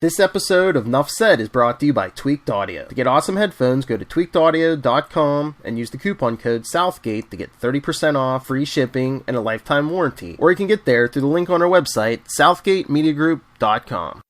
This episode of Nuff Said is brought to you by Tweaked Audio. To get awesome headphones, go to tweakedaudio.com and use the coupon code Southgate to get 30% off, free shipping, and a lifetime warranty. Or you can get there through the link on our website, southgatemediagroup.com.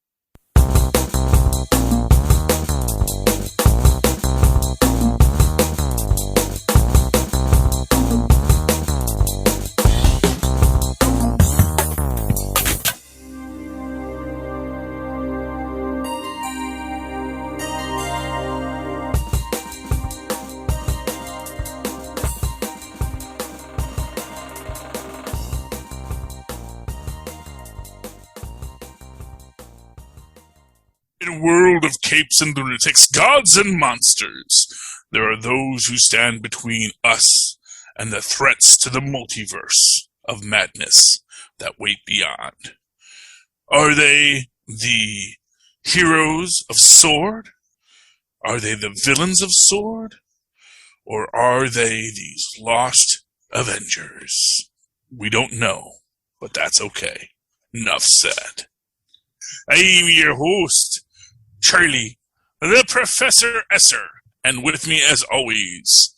In a world of capes and lunatics, gods and monsters, there are those who stand between us and the threats to the multiverse of madness that wait beyond. Are they the heroes of S.W.O.R.D? Are they the villains of S.W.O.R.D? Or are they these lost Avengers? We don't know, but that's okay. Enough said. I'm your host, Charlie, the Professor Esser, and with me, as always,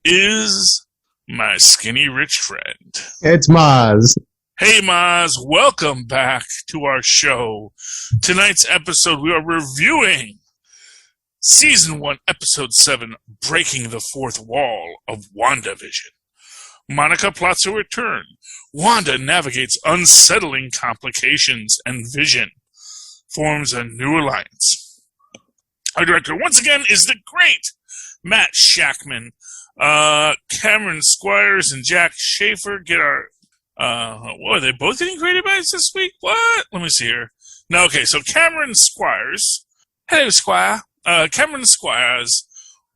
is my skinny rich friend. It's Mozz. Hey, Mozz, welcome back to our show. Tonight's episode, we are reviewing Season 1, Episode 7, Breaking the Fourth Wall of WandaVision. Monica plots a return. Wanda navigates unsettling complications, and Vision forms a new alliance. Our director, once again, is the great Matt Shackman. Cameron Squires and Jack Schaefer get our... are they both getting created by us this week? What? Let me see here. No, okay, so Cameron Squires... Hello, Squire. Cameron Squires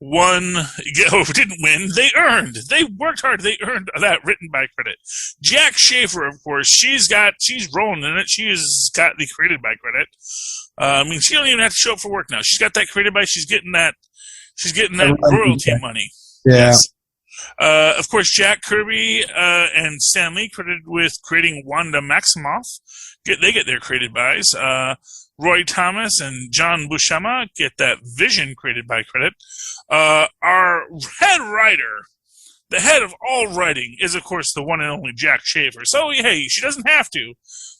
didn't win. They earned. They worked hard. They earned that written by credit. Jack Schaefer, of course, she's rolling in it. She has got the created by credit. She don't even have to show up for work now. She's got that created by. She's getting that royalty money. Yeah. Yes. Of course, Jack Kirby and Stan Lee credited with creating Wanda Maximoff. They get their created bys. Roy Thomas and John Buscema get that Vision created by credit. Our head writer, the head of all writing, is, of course, the one and only Jack Schaefer. So, hey, she doesn't have to,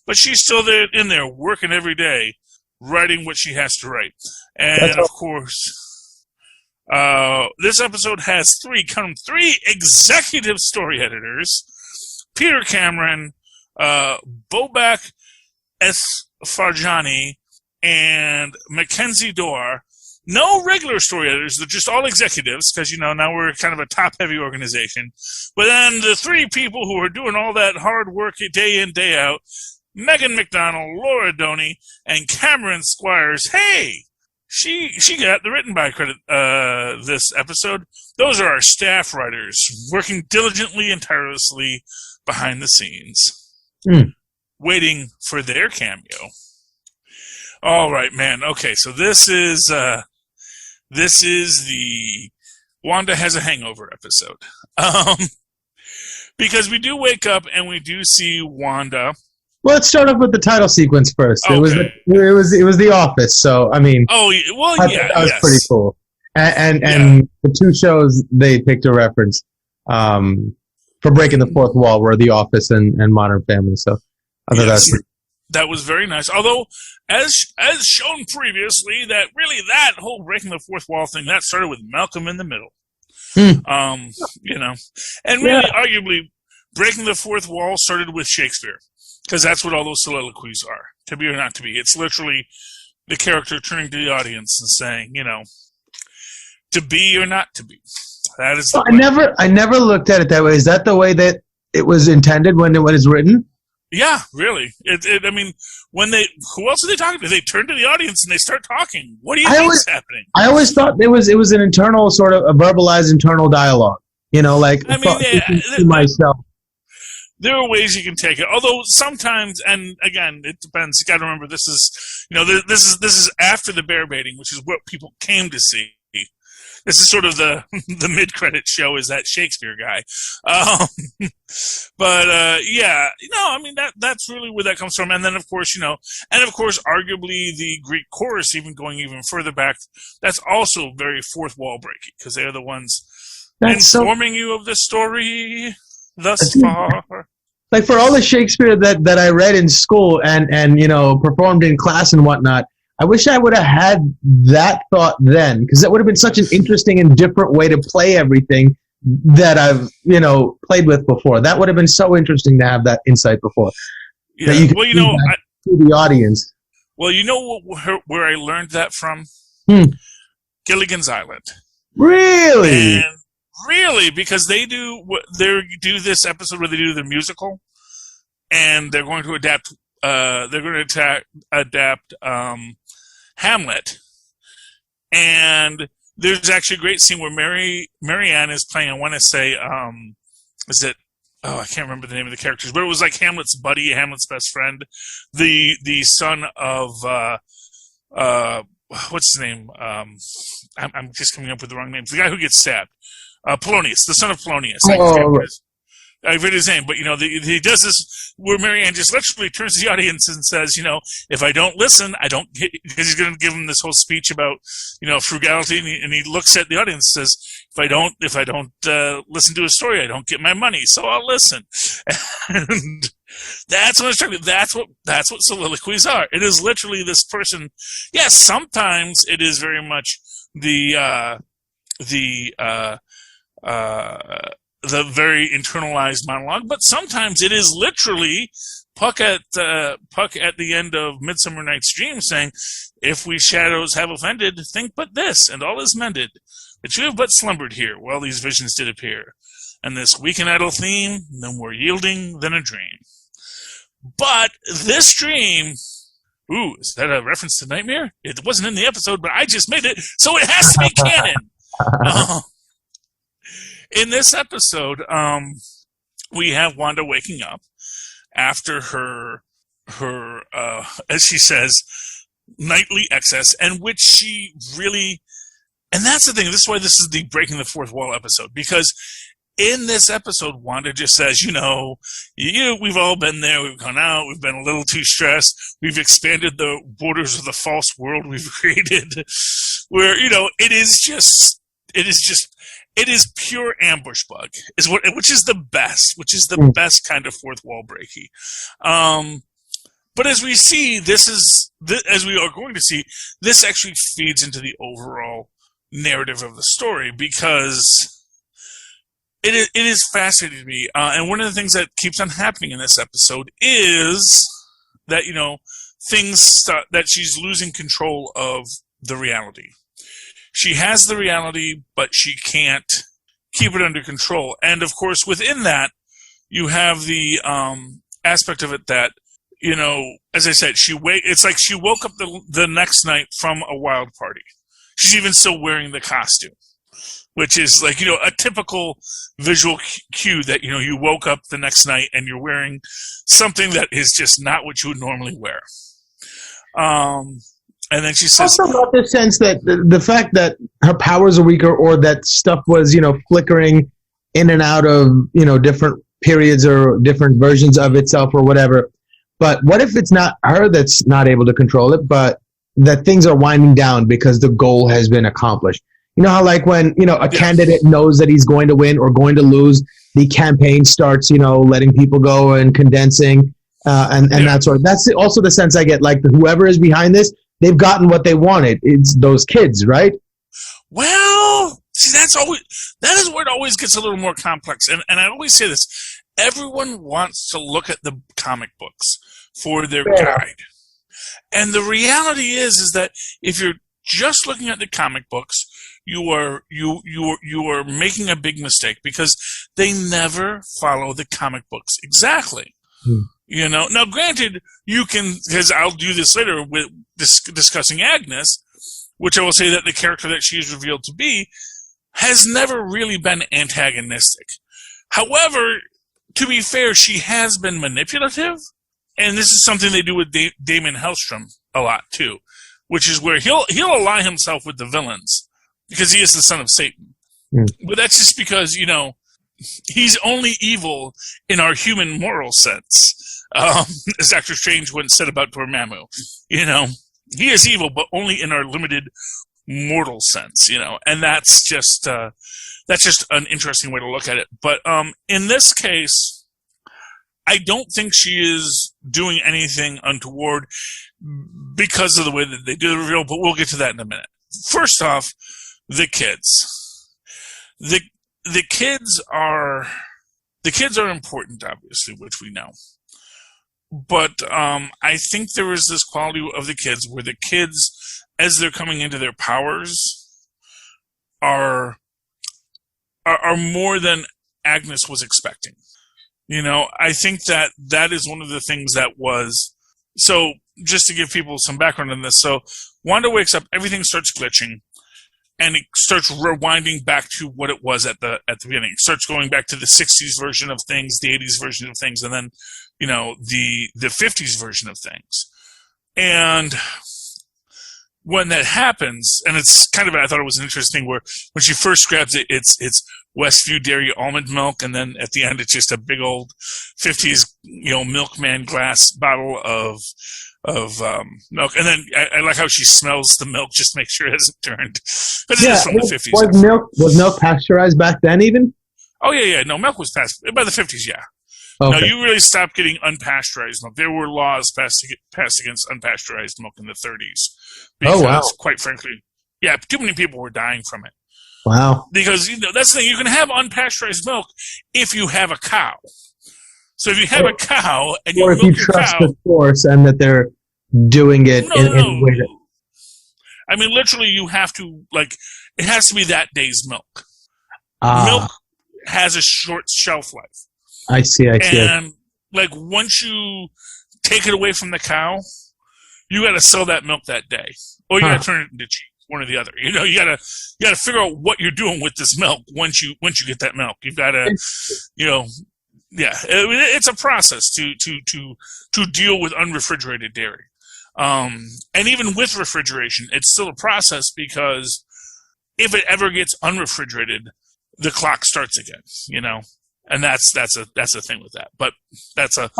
but she's still in there working every day, writing what she has to write. And, of course, this episode has three executive story editors: Peter Cameron, Bobak Esfarjani, and Mackenzie Dorr. No regular story editors, they're just all executives, because, now we're kind of a top-heavy organization. But then the three people who are doing all that hard work day in, day out, Megan McDonald, Laura Doney, and Cameron Squires. Hey, she got the written by credit this episode. Those are our staff writers, working diligently and tirelessly behind the scenes, waiting for their cameo. All right, man. Okay, so this is the Wanda has a hangover episode. Because we do wake up and we do see Wanda. Well, let's start off with the title sequence first. Okay. It was The Office, so I mean. Oh well, yeah, that was pretty cool. And the two shows they picked a reference for breaking the fourth wall were The Office and Modern Family. So I thought that was very nice. Although, as shown previously, that whole breaking the fourth wall thing that started with Malcolm in the Middle. And really, arguably, breaking the fourth wall started with Shakespeare, because that's what all those soliloquies are, to be or not to be. It's literally the character turning to the audience and saying, to be or not to be. That is. The way. I never looked at it that way. Is that the way that it was intended when it was written? Yeah, really. Who else are they talking to? They turn to the audience and they start talking. What do you think is happening? I always thought it was an internal sort of a verbalized internal dialogue. Myself. There are ways you can take it, although sometimes, and again, it depends. You got to remember, this is after the bear baiting, which is what people came to see. This is sort of the mid-credit show is that Shakespeare guy. But that's really where that comes from. And then, of course, arguably the Greek chorus, even going even further back, that's also very fourth wall breaking because they're the ones informing you of the story thus far. Like for all the Shakespeare that I read in school and performed in class and whatnot, I wish I would have had that thought then, because that would have been such an interesting and different way to play everything that I've played with before. That would have been so interesting to have that insight before. Yeah. To the audience. Well, where I learned that from? Gilligan's Island. Really? And really, because they do this episode where they do the musical, and they're going to adapt. Hamlet, and there's actually a great scene where Marianne is playing. I want to say, is it? Oh, I can't remember the name of the characters, but it was like Hamlet's buddy, Hamlet's best friend, the son of what's his name? I'm just coming up with the wrong names. The guy who gets stabbed. Polonius, the son of Polonius. I read his name, but he does this where Marianne just literally turns to the audience and says, if I don't listen, I don't get, because he's going to give him this whole speech about, frugality, and he looks at the audience and says, if I don't listen to a story, I don't get my money, so I'll listen. And that's what I'm struggling. That's what soliloquies are. It is literally this person. Yes, sometimes it is very much the very internalized monologue, but sometimes it is literally Puck at the end of Midsummer Night's Dream saying, "If we shadows have offended, think but this, and all is mended. That you have but slumbered here while these visions did appear, and this weak and idle theme, no more yielding than a dream." But this dream, is that a reference to Nightmare? It wasn't in the episode, but I just made it, so it has to be canon. In this episode, we have Wanda waking up after her as she says, nightly excess, and which she really, and that's the thing, this is why this is the breaking the fourth wall episode, because in this episode, Wanda just says, we've all been there, we've gone out, we've been a little too stressed, we've expanded the borders of the false world we've created, where, it is pure ambush bug, which is the best kind of fourth wall breaky. But as we see, as we are going to see, this actually feeds into the overall narrative of the story, because it is fascinating to me. And one of the things that keeps on happening in this episode is that, that she's losing control of the reality. She has the reality, but she can't keep it under control. And of course, within that, you have the aspect of it that, as I said, it's like she woke up the next night from a wild party. She's even still wearing the costume, which is like, a typical visual cue that, you woke up the next night and you're wearing something that is just not what you would normally wear. And then she says, also about the sense that the fact that her powers are weaker, or that stuff was, flickering in and out of, different periods or different versions of itself or whatever. But what if it's not her that's not able to control it, but that things are winding down because the goal has been accomplished? You know how, like, when, a candidate knows that he's going to win or going to lose, the campaign starts, letting people go and condensing, and that sort of, that's also the sense I get, like, whoever is behind this, they've gotten what they wanted. It's those kids, right? Well, see, that is where it always gets a little more complex. And I always say this, everyone wants to look at the comic books for their guide. And the reality is that if you're just looking at the comic books, you are making a big mistake, because they never follow the comic books exactly. Now granted, you can, because I'll do this later with discussing Agnes, which I will say that the character that she is revealed to be has never really been antagonistic. However, to be fair, she has been manipulative, and this is something they do with Damon Hellstrom a lot too, which is where he'll ally himself with the villains, because he is the son of Satan. But that's just because, he's only evil in our human moral sense. As Doctor Strange once said about Dormammu. He is evil, but only in our limited mortal sense, and that's just an interesting way to look at it. But in this case, I don't think she is doing anything untoward because of the way that they do the reveal, but we'll get to that in a minute. First off, the kids. The kids are important, obviously, which we know. But I think there is this quality of the kids where the kids, as they're coming into their powers, are more than Agnes was expecting. I think that is one of the things that was... So, just to give people some background on this. So, Wanda wakes up, everything starts glitching, and it starts rewinding back to what it was at the beginning. It starts going back to the 60s version of things, the 80s version of things, and then, the 50s version of things. And when that happens, and it's kind of, I thought it was interesting where when she first grabs it, it's Westview Dairy almond milk, and then at the end it's just a big old 50s, milkman glass bottle of milk. And then I like how she smells the milk just to make sure it hasn't turned. Because it is from the 50s. Was milk pasteurized back then even? Oh, yeah. No, milk was pasteurized. By the 50s, yeah. Okay. No, you really stopped getting unpasteurized milk. There were laws passed against unpasteurized milk in the 30s. Because, quite frankly, too many people were dying from it. Wow. Because, that's the thing. You can have unpasteurized milk if you have a cow. So if you have a cow and you milk your cow... Or if you trust the source and that they're doing it in a way that... I mean, literally, you have to, it has to be that day's milk. Milk has a short shelf life. I see. And, once you take it away from the cow, you got to sell that milk that day. Or you got to turn it into cheese, one or the other. You got to figure out what you're doing with this milk once you get that milk. You've got to, it's a process to deal with unrefrigerated dairy. And even with refrigeration, it's still a process because if it ever gets unrefrigerated, the clock starts again, And that's a thing with that. But that's a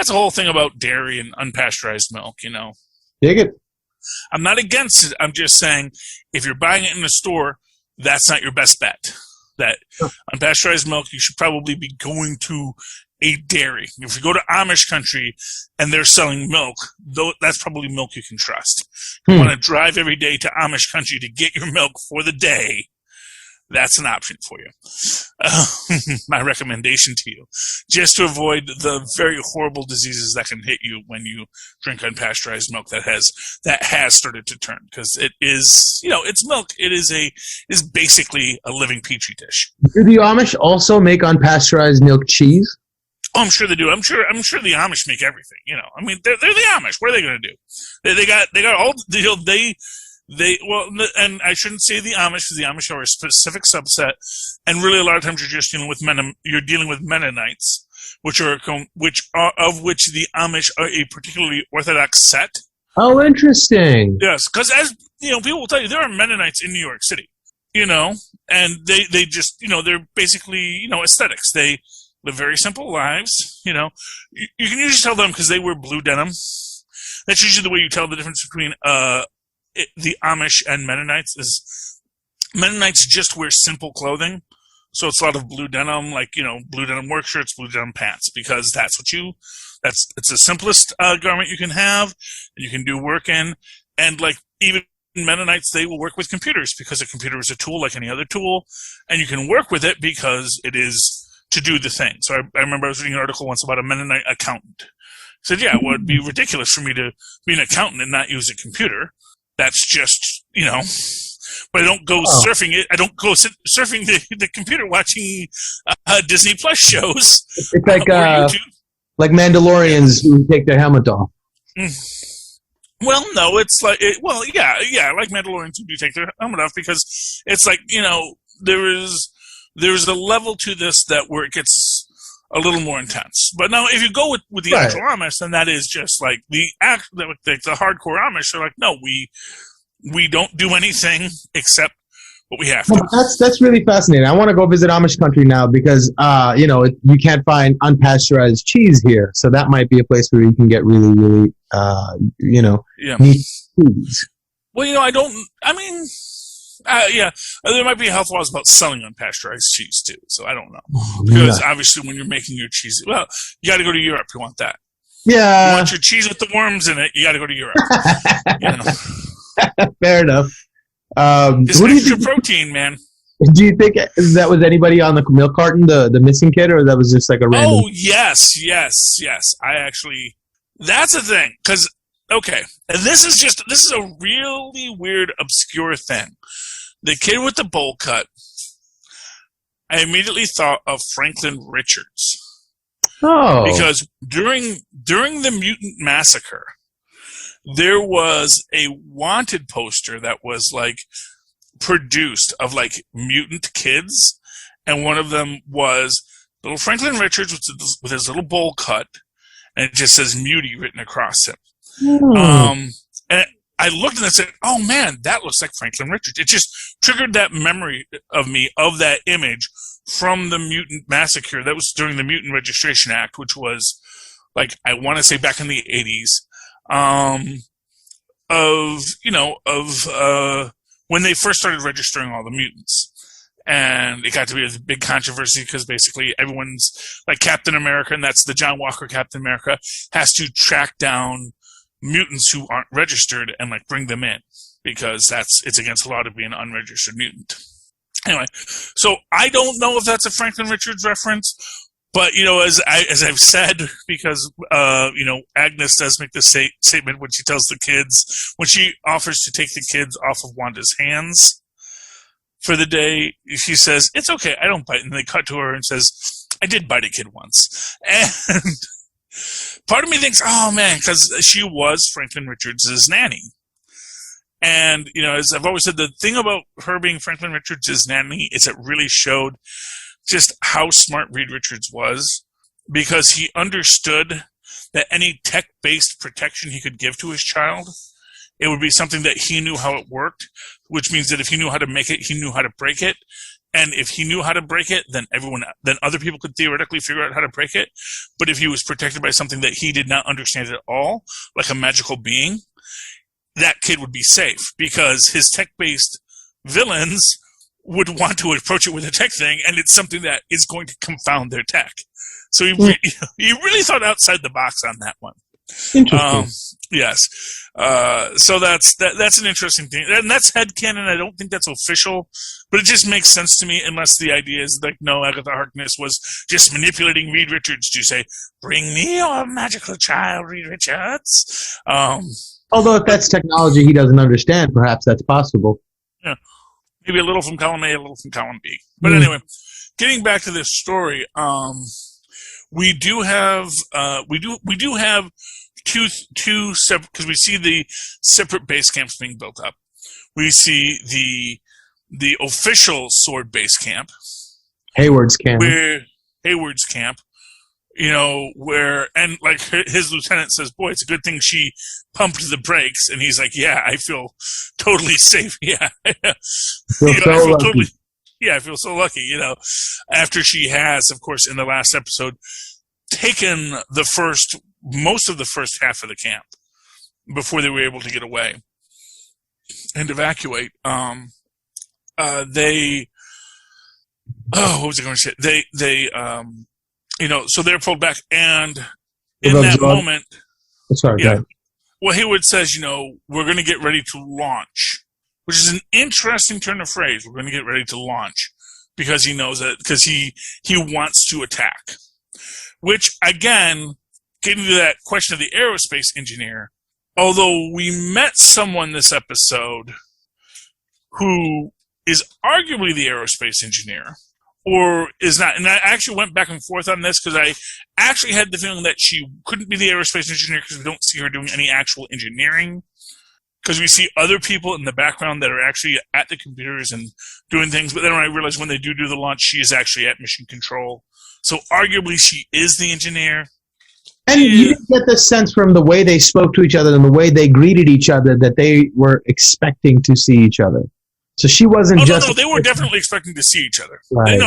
whole thing about dairy and unpasteurized milk, Dig it. I'm not against it. I'm just saying if you're buying it in a store, that's not your best bet. That unpasteurized milk, you should probably be going to a dairy. If you go to Amish country and they're selling milk, that's probably milk you can trust. If you want to drive every day to Amish country to get your milk for the day, that's an option for you. My recommendation to you. Just to avoid the very horrible diseases that can hit you when you drink unpasteurized milk that has started to turn. Because it is, it's milk. It is basically a living petri dish. Do the Amish also make unpasteurized milk cheese? Oh, I'm sure they do. I'm sure the Amish make everything. I mean, they're the Amish. What are they going to do? They got all, and I shouldn't say the Amish, because the Amish are a specific subset, and really a lot of times you're just dealing with Mennonites, which the Amish are a particularly orthodox set. Oh, interesting. Yes, because as people will tell you, there are Mennonites in New York City, and they just they're basically aesthetics. They live very simple lives. You can usually tell them because they wear blue denim. That's usually the way you tell the difference between the Amish and Mennonites is Mennonites just wear simple clothing. So it's a lot of blue denim, blue denim work shirts, blue denim pants, because it's the simplest garment you can have, you can do work in. And even Mennonites, they will work with computers because a computer is a tool like any other tool, and you can work with it because it is to do the thing. So I remember I was reading an article once about a Mennonite accountant. Said, it would be ridiculous for me to be an accountant and not use a computer. That's just, but I don't go surfing it. I don't go surfing the computer watching Disney Plus shows. It's like Mandalorians who take their helmet off. Well, no, it's like like Mandalorians who do take their helmet off, because it's there is a level to this where it gets a little more intense. But now, if you go with the actual Amish, then that is just the hardcore Amish are no, we don't do anything except but we have Well, to. that's really fascinating. I want to go visit Amish country now because you can't find unpasteurized cheese here, so that might be a place where you can get really, really neat cheese. Well, there might be health laws about selling unpasteurized cheese too, so I don't know. Because obviously when you're making your cheese, well, you got to go to Europe. You want that. Yeah. You want your cheese with the worms in it, you got to go to Europe. Fair enough. It's extra protein, man. Do you think that was anybody on the milk carton, the missing kid, or that was just like a random? Oh, yes. That's the thing. Because, okay, and this is a really weird, obscure thing. The kid with the bowl cut, I immediately thought of Franklin Richards. Oh. Because during the mutant massacre, there was a wanted poster that was like produced of like mutant kids, and one of them was little Franklin Richards with his little bowl cut, and it just says "Mutie" written across him. And I looked and I said, "Oh man, that looks like Franklin Richards." It just triggered that memory of me of that image from the mutant massacre that was during the Mutant Registration Act, which was like, I want to say back in the 80s. When they first started registering all the mutants. And it got to be a big controversy because basically everyone's like Captain America, and that's the John Walker Captain America, has to track down mutants who aren't registered and like bring them in because it's against the law to be an unregistered mutant. Anyway, so I don't know if that's a Franklin Richards reference. But, as I've said, because, Agnes does make this statement when she tells the kids, when she offers to take the kids off of Wanda's hands for the day, she says, "It's okay, I don't bite." And they cut to her and says, "I did bite a kid once." And part of me thinks, oh man, because she was Franklin Richards' nanny. And, as I've always said, the thing about her being Franklin Richards' nanny is it really showed just how smart Reed Richards was, because he understood that any tech-based protection he could give to his child, it would be something that he knew how it worked, which means that if he knew how to make it, he knew how to break it. And if he knew how to break it, then other people could theoretically figure out how to break it. But if he was protected by something that he did not understand at all, like a magical being, that kid would be safe, because his tech-based villains would want to approach it with a tech thing, and it's something that is going to confound their tech. So he really thought outside the box on that one. Interesting. Yes. So that's an interesting thing. And that's headcanon. I don't think that's official, but it just makes sense to me, unless the idea is like, no, Agatha Harkness was just manipulating Reed Richards to say, "Bring me your magical child, Reed Richards." Although if that's technology he doesn't understand, perhaps that's possible. Yeah. Maybe a little from column A, a little from column B. But anyway, getting back to this story, we do have two separate, because we see the separate base camps being built up. We see the official sword base camp, Hayward's camp, and like his lieutenant says, "Boy, it's a good thing she pumped the brakes," and he's like, "Yeah, I feel totally safe. Yeah, I feel so lucky." After she has, of course, in the last episode, taken most of the first half of the camp before they were able to get away and evacuate. What was I going to say? So they're pulled back, and in that moment, well, Hayward says, "We're going to get ready to launch," which is an interesting turn of phrase. We're going to get ready to launch, because he knows that, because he wants to attack. Which, again, getting to that question of the aerospace engineer, although we met someone this episode who is arguably the aerospace engineer, or is not. And I actually went back and forth on this, because I actually had the feeling that she couldn't be the aerospace engineer, because we don't see her doing any actual engineering. Because we see other people in the background that are actually at the computers and doing things. But then when I realized when they do the launch, she is actually at mission control. So arguably she is the engineer. And you get the sense from the way they spoke to each other and the way they greeted each other that they were expecting to see each other. So she wasn't just... No, they were definitely expecting to see each other. Right.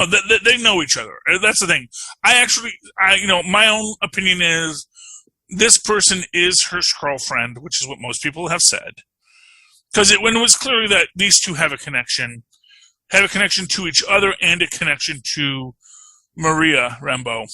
They know each other. That's the thing. My own opinion is this person is her Skrull friend, which is what most people have said. Because when it was clear that these two have a connection to each other and a connection to Maria Rambeau.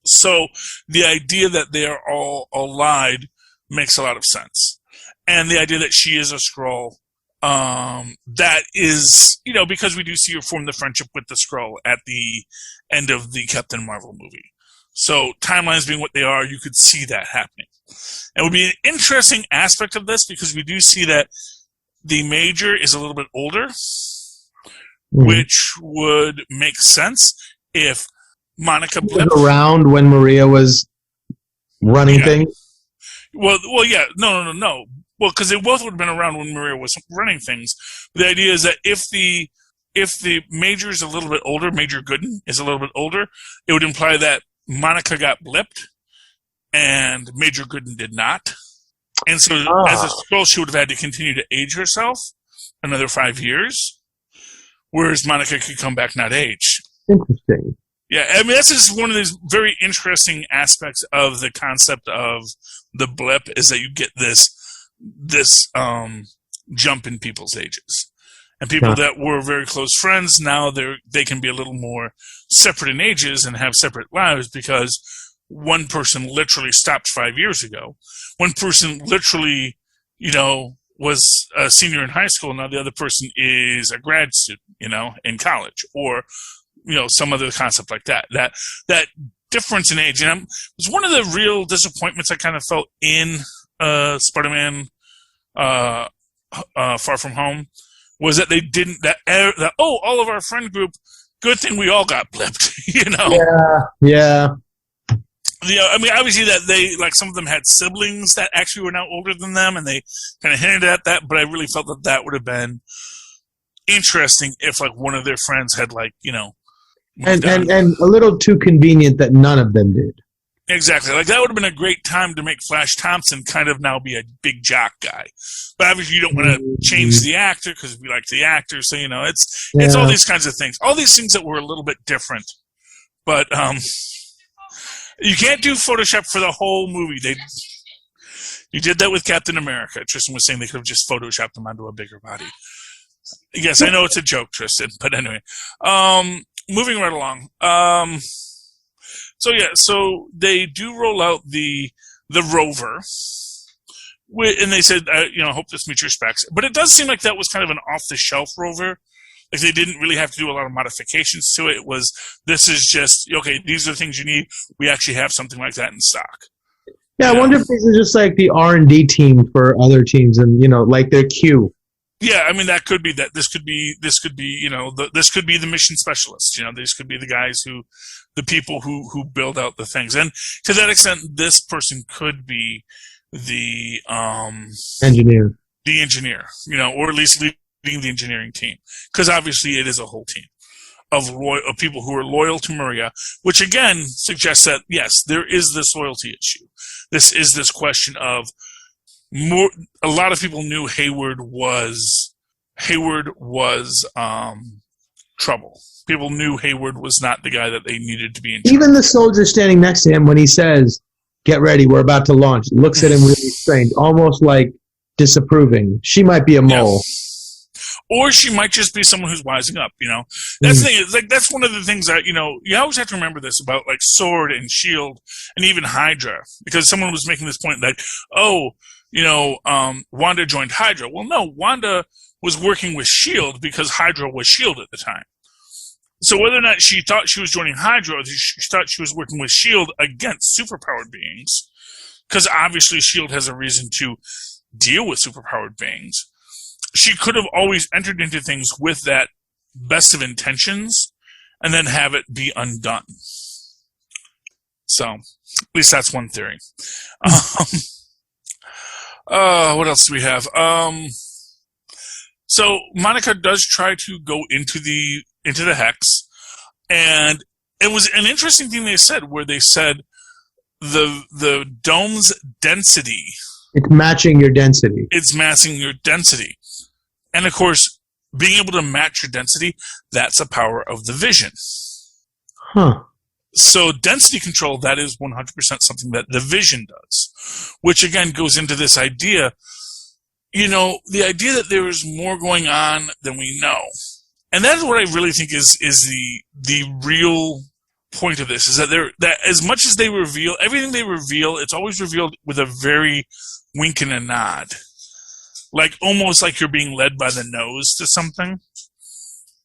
So the idea that they are all allied makes a lot of sense. And the idea that she is a Skrull, that is, because we do see her form the friendship with the Skrull at the end of the Captain Marvel movie. So timelines being what they are, you could see that happening. It would be an interesting aspect of this because we do see that the Major is a little bit older, which would make sense if Monica was around when Maria was running things. Well, yeah, no. Well, because they both would have been around when Maria was running things. The idea is that if the Major is a little bit older, Major Gooden is a little bit older, it would imply that Monica got blipped and Major Gooden did not. And so as a Skrull, she would have had to continue to age herself another 5 years, whereas Monica could come back not aged. Interesting. Yeah, I mean, that's just one of these very interesting aspects of the concept of the blip is that you get this jump in people's ages. And people that were very close friends, now they can be a little more separate in ages and have separate lives because one person literally stopped 5 years ago. One person literally, was a senior in high school. Now the other person is a grad student, in college, or some other concept like that. That difference in age, and it was one of the real disappointments I kind of felt in Spider-Man Far From Home, was that they didn't all of our friend group. Good thing we all got blipped, Yeah. I mean, obviously that they, like, some of them had siblings that actually were now older than them, and they kind of hinted at that, but I really felt that would have been interesting if, like, one of their friends had, like, and a little too convenient that none of them did. Exactly. Like, that would have been a great time to make Flash Thompson kind of now be a big jock guy. But obviously you don't want to change the actor because we like the actor, so, it's all these kinds of things. All these things that were a little bit different. But, you can't do Photoshop for the whole movie. You did that with Captain America. Tristan was saying they could have just Photoshopped him onto a bigger body. Yes, I know it's a joke, Tristan, but anyway. Moving right along. So they do roll out the rover, and they said, hope this meets your specs. But it does seem like that was kind of an off-the-shelf rover. Like, they didn't really have to do a lot of modifications to it. It was, this is just, okay, these are the things you need. We actually have something like that in stock. Yeah, I wonder if this is just like the R&D team for other teams and, like their Q. Yeah, I mean, that could be that. This could be, this could be the mission specialists. These could be the people who build out the things. And to that extent, this person could be the engineer. The engineer, or at least leading the engineering team, because obviously it is a whole team of people who are loyal to Maria, which again suggests that yes, there is this loyalty issue. This is this question of a lot of people knew Hayward was trouble. People knew Hayward was not the guy that they needed to be in charge. Even the soldier standing next to him when he says, "Get ready, we're about to launch," looks at him really strange, almost like disapproving. She might be a mole. Yeah. Or she might just be someone who's wising up, That's the thing. It's like, that's one of the things that, you always have to remember this about, like, S.W.O.R.D. and S.H.I.E.L.D. and even Hydra. Because someone was making this point that, Wanda joined Hydra. Well, no, Wanda was working with S.H.I.E.L.D. because Hydra was S.H.I.E.L.D. at the time. So whether or not she thought she was joining Hydra or she thought she was working with S.H.I.E.L.D. against superpowered beings, because obviously S.H.I.E.L.D. has a reason to deal with superpowered beings, she could have always entered into things with that best of intentions and then have it be undone. So, at least that's one theory. What else do we have? So Monica does try to go into the hex, and it was an interesting thing they said, where they said the dome's density. It's matching your density. It's matching your density. And of course, being able to match your density, that's a power of the Vision. Huh. So density control, that is 100% something that the Vision does, which again goes into this idea, the idea that there is more going on than we know. And that is what I really think is the real point of this, is that as much as they reveal, everything they reveal, it's always revealed with a very wink and a nod. Like, almost like you're being led by the nose to something.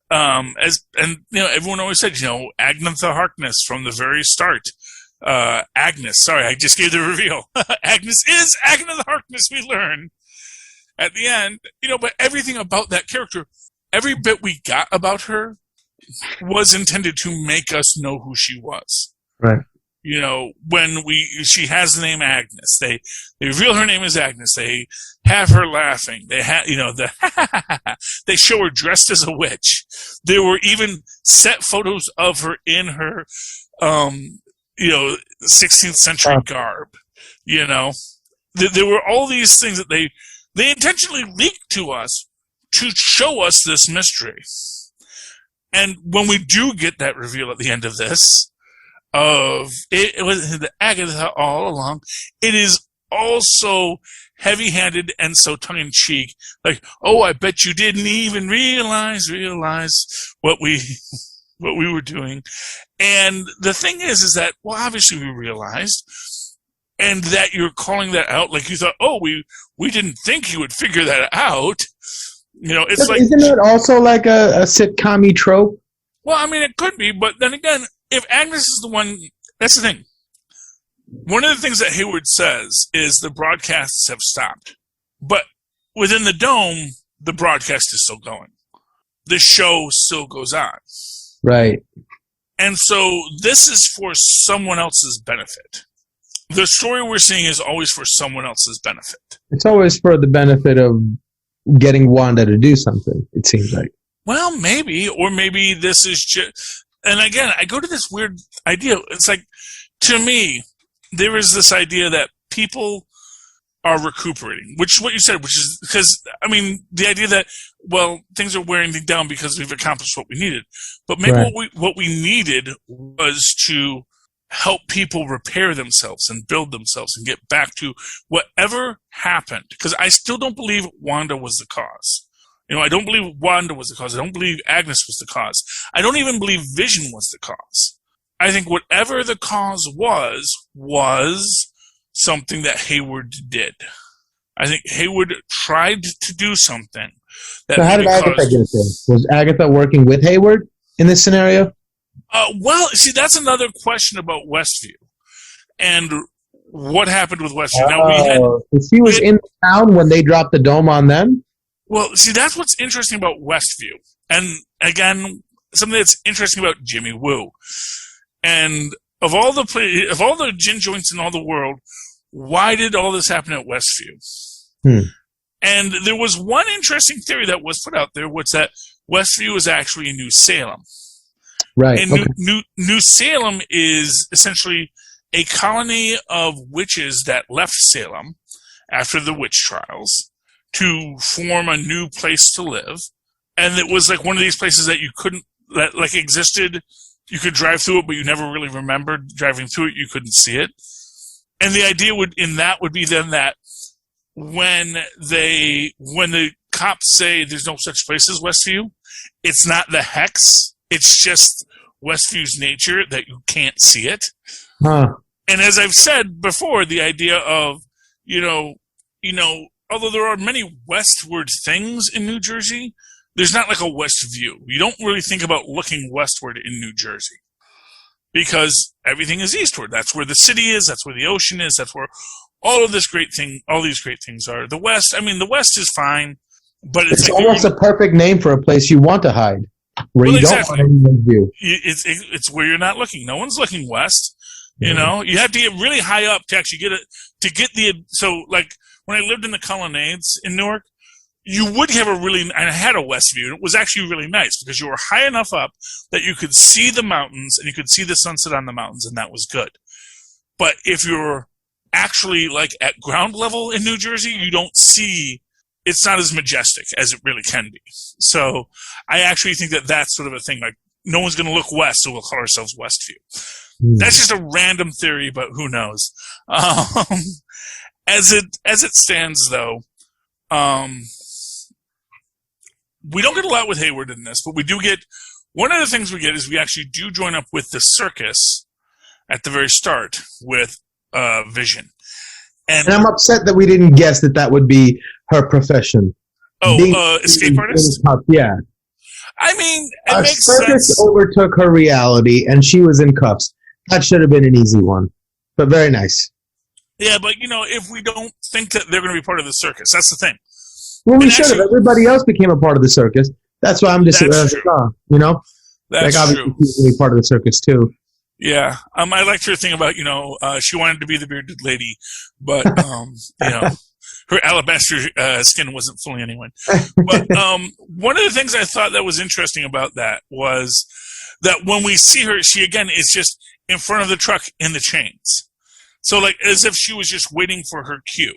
Everyone always said, Agnetha Harkness from the very start. Agnes, sorry, I just gave the reveal. Agnes is Agnetha Harkness, we learn at the end. But everything about that character, every bit we got about her was intended to make us know who she was. Right. When she has the name Agnes, they reveal her name as Agnes. They have her laughing. They they show her dressed as a witch. There were even set photos of her in her, 16th century garb. There were all these things that they intentionally leaked to us to show us this mystery. And when we do get that reveal at the end of this, of it was the Agatha all along, it is also heavy-handed and so tongue-in-cheek. Like, oh, I bet you didn't even realize what we were doing. And the thing is that, well, obviously we realized, and that you're calling that out like you thought, oh, we didn't think you would figure that out. It's like, isn't it also like a sitcom-y trope? Well, I mean, it could be, but then again, if Agnes is the one, that's the thing. One of the things that Hayward says is the broadcasts have stopped. But within the dome, the broadcast is still going. The show still goes on. Right. And so this is for someone else's benefit. The story we're seeing is always for someone else's benefit. It's always for the benefit of getting Wanda to do something, it seems like. Well, maybe. Or maybe this is just... And again, I go to this weird idea. It's like, to me, there is this idea that people are recuperating, which is what you said, which is because, I mean, the idea that, well, things are wearing down because we've accomplished what we needed. But maybe right. what we needed was to help people repair themselves and build themselves and get back to whatever happened. Because I still don't believe Wanda was the cause. I don't believe Wanda was the cause. I don't believe Agnes was the cause. I don't even believe Vision was the cause. I think whatever the cause was something that Hayward did. I think Hayward tried to do something. So how did Agatha get it there? Was Agatha working with Hayward in this scenario? Well, see, that's another question about Westview. And what happened with Westview. Now, she was in town when they dropped the dome on them? Well, see, that's what's interesting about Westview. And again, something that's interesting about Jimmy Woo. And of all the gin joints in all the world, why did all this happen at Westview? And there was one interesting theory that was put out there, was that Westview was actually New Salem. Right. And New Salem is essentially a colony of witches that left Salem after the witch trials to form a new place to live. And it was like one of these places that existed. You could drive through it, but you never really remembered driving through it. You couldn't see it. And the idea would be then that when the cops say there's no such place as Westview, it's not the hex. It's just Westview's nature that you can't see it. Huh. And as I've said before, the idea of, although there are many westward things in New Jersey, there's not like a west view. You don't really think about looking westward in New Jersey because everything is eastward. That's where the city is. That's where the ocean is. That's where all these great things are. The West, the West is fine, but it's like almost a perfect name for a place you want to hide, where you don't want anyone's view. It's where you're not looking. No one's looking west. You have to get really high up to actually get it. So like when I lived in the Colonnades in Newark, you would have and I had a west view. It was actually really nice because you were high enough up that you could see the mountains and you could see the sunset on the mountains, and that was good. But if you're actually like at ground level in New Jersey, you don't see it's not as majestic as it really can be. So I actually think that that's sort of a thing. Like, no one's going to look west, so we'll call ourselves Westview. That's just a random theory, but who knows? As it stands, though, we don't get a lot with Hayward in this, but we do get, one of the things we get is we actually do join up with the circus at the very start with Vision. And I'm upset that we didn't guess that would be her profession. Oh, escape artist? Yeah. I mean, it makes circus sense. Overtook her reality, and she was in cuffs. That should have been an easy one, but very nice. Yeah, but, if we don't think that they're going to be part of the circus, that's the thing. Well, we should have. Everybody else became a part of the circus. That's why I'm just, That's true. Like, obviously, true. she's going to be part of the circus, too. Yeah. I liked her thing about, she wanted to be the bearded lady, but, her alabaster skin wasn't fooling anyone. But one of the things I thought that was interesting about that was that when we see her, she, again, is just in front of the truck in the chains. So, like, as if she was just waiting for her cue.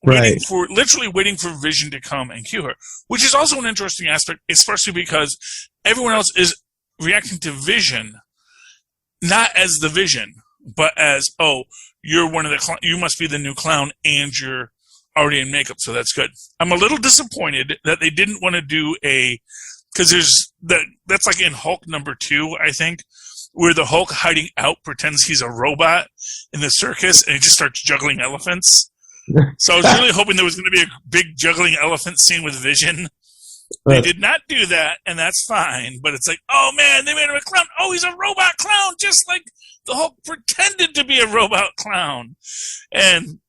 Right. Literally waiting for Vision to come and cue her. Which is also an interesting aspect, especially because everyone else is reacting to Vision, not as the Vision, but as, you're one of the you must be the new clown, and you're already in makeup, so that's good. I'm a little disappointed that they didn't want to do because that's like in Hulk #2, I think, where the Hulk hiding out pretends he's a robot in the circus and he just starts juggling elephants. So I was really hoping there was going to be a big juggling elephant scene with Vision. They did not do that, and that's fine. But it's like, oh man, they made him a clown. Oh, he's a robot clown, just like the Hulk pretended to be a robot clown. And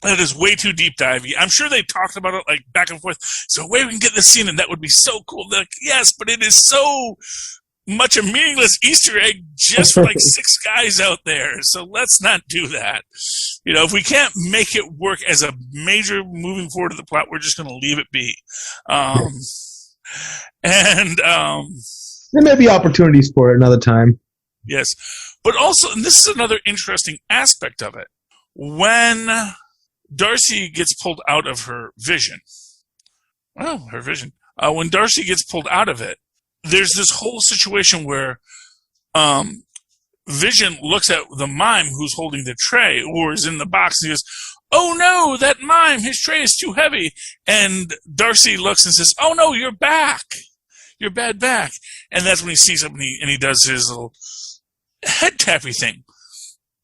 that is way too deep divey. I'm sure they talked about it like back and forth. So wait, we can get this scene, and that would be so cool. They're like, yes, but it is so much a meaningless Easter egg just for like 6 guys out there. So let's not do that. If we can't make it work as a major moving forward of the plot, we're just going to leave it be. There may be opportunities for it another time. Yes. But also, and this is another interesting aspect of it, when Darcy gets pulled out of her vision, when Darcy gets pulled out of it, there's this whole situation where Vision looks at the mime who's holding the tray or is in the box, and he goes, oh no, that mime, his tray is too heavy. And Darcy looks and says, oh no, you're back. You're bad back. And that's when he sees him and he does his little head tappy thing.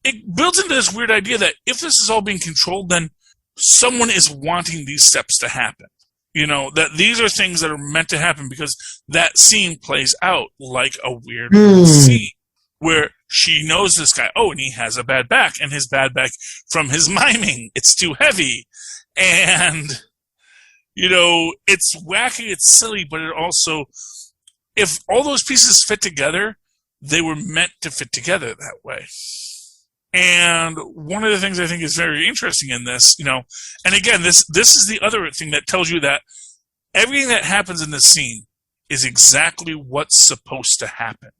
It builds into this weird idea that if this is all being controlled, then someone is wanting these steps to happen. That these are things that are meant to happen because that scene plays out like a weird scene where she knows this guy, and he has a bad back, and his bad back from his miming, it's too heavy. And, it's wacky, it's silly, but it also, if all those pieces fit together, they were meant to fit together that way. And one of the things I think is very interesting in this, and again, this is the other thing that tells you that everything that happens in this scene is exactly what's supposed to happen.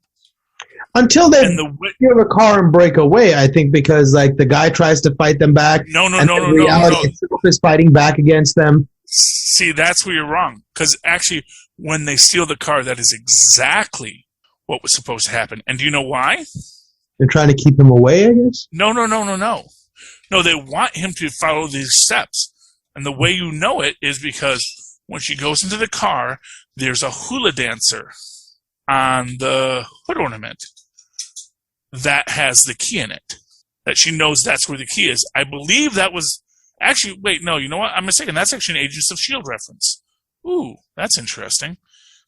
Until they steal the car and break away, I think, because like the guy tries to fight them back. No. Itself is fighting back against them. See, that's where you're wrong. Because actually, when they steal the car, that is exactly what was supposed to happen. And do you know why? They're trying to keep him away, I guess? No. No, they want him to follow these steps. And the way you know it is because when she goes into the car, there's a hula dancer on the hood ornament that has the key in it. That she knows that's where the key is. I believe that was... Actually, wait, no, you know what? I'm mistaken. That's actually an Agents of S.H.I.E.L.D. reference. Ooh, that's interesting.